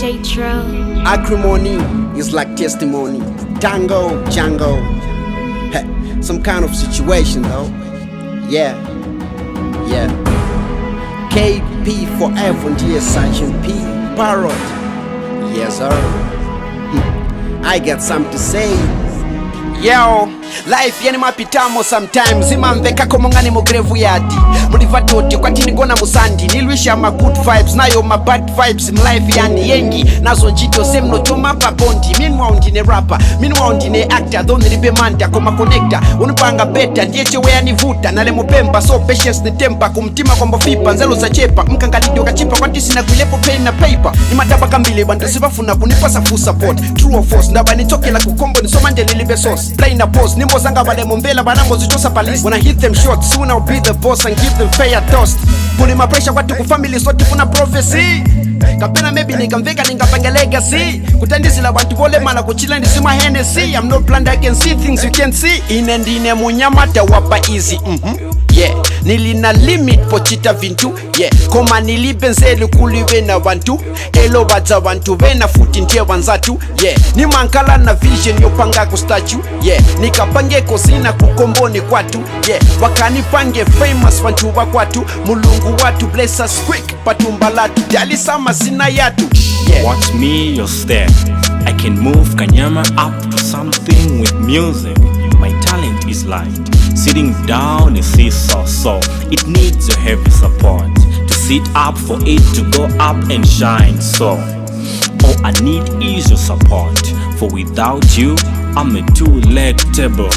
DJ Dro. Acrimony is like testimony. Tango, Django. Heh, some kind of situation though. Yeah. KP forever, dear Sirgent Parrot. Yes sir. I got something to say. Yo, life yani mapitamo sometimes imamveka komongani mugrevu yadi mulivatoti kwati nigona musandi nilwisha ma good vibes nayo ma bad vibes in life yani yengi nazo njito semno choma pa bondi meanwhile ndine rapper meanwhile ndine actor don't libe manta koma connector unipanga better ndiye chewe yanivuta nale mupemba so patience ni temper kumtima kwamba fipa nzelo za chepa mkangalidio kachipa kwati sina kuilepo pen na paper ni mataba kambile bantu sibafuna kunipasa full support true or false ndaba nitokela kukombo nisoma ndelilibe sauce play na pause nimbo zanga bale mumbela banango zichosa police when I hit them short soon I'll be the boss and give them fair toast puli ma pressure kwatu ku family sote kuna prophecy kapena maybe nikamveka ningapanga legacy kutandizila bantu bole mala kuchila ndisima Hennessy I'm not blind I can see things you can't see inendine munyamata wapa easy yeah nilina limit pochita vintu yeah koma nilibenzeli kulive na bantu elo badza bantu bena futi ntie wanzatu yeah ni mankala na vision yopanga ku statue yeah nikapange kozina kukomboni kwatu yeah wakanipange famous bantu bakwatu mulungu watu bless us quick patumbalatu dalisama sina yatu yeah watch me your step I can move Kanyama up to something with music my talent is light sitting down is seesaw so it needs your heavy support to sit up for it to go up and shine so all I need is your support for without you I'm a two-leg table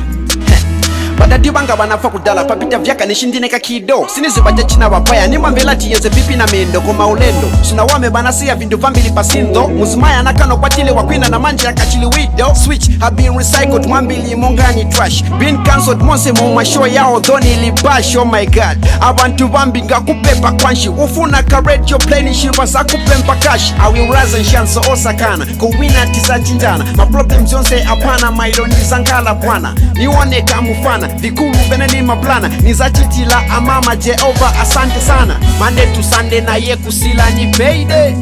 badadi banga banafa kudala papita vyaka nishindineka kido sinizibaja china wapaya ni mambela tiyeze pipi na mendo koma ulendo sina wame banasiya vindu vambili pasindo muzimaya nakano kwa tile wakwina na manje ya kachili wido switch have been recycled mwambili mongani trash been cancelled monse mumasho yao dhoni libash oh my god abantu bambinga kupepa kwanshi ufuna ka radio plane shiva sa kupempa cash I will rise and shine so osakana kuwina tisa chinjana ma problems yonse apana mailoni zankala bwana nione kamufana vikulu veneni maplana nizachitila amama Jehova asante sana Monday to Sunday na ye kusila ni payday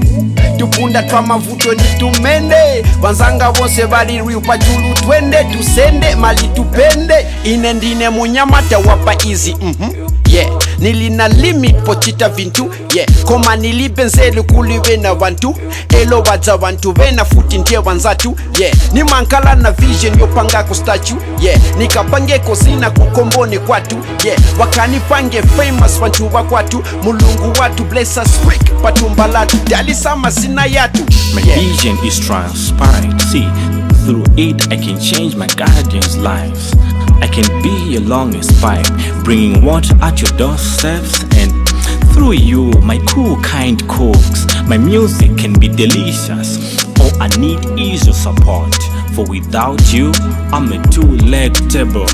tupunda twa mavuto ni tumende wanzanga wose bali riupa julu twende tusende mali tupende inendine munyamata wapa easy yeah nilina limit pochita vintu yeah koma nilibenzeli kulive na bantu elo badza bantu bena futi ntie wanzatu yeah ni mankala na vision yopanga ku statue yeah nikapange kozina kukomboni kwatu yeah wakanipange famous bantu bakwatu mulungu watu bless us quick patumbalatu dalisama sina yatu my vision is transparent see through it I can change my guardian's lives I can be your longest pipe, bringing water at your doorsteps and through you, my cool kind cooks. My music can be delicious. All I need is your support. For without you, I'm a two-leg table.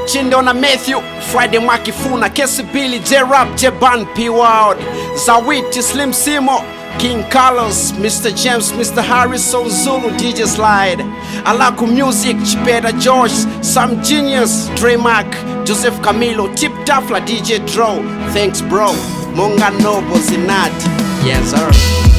Chindo na Matthew, Friday Mwakifuna, Kesi Billy, J-Rap, J-Ban, P-Ward, Zawiti, Slim Simo, King Carlos, Mr. James, Mr. Harrison, Zulu, DJ Slide, Alaku Music, Chipeda George, Sam Genius, Dre Mac, Joseph Camilo, Tip Tafla, DJ Dro. Thanks bro, Monga Noble Zinati. Yes sir.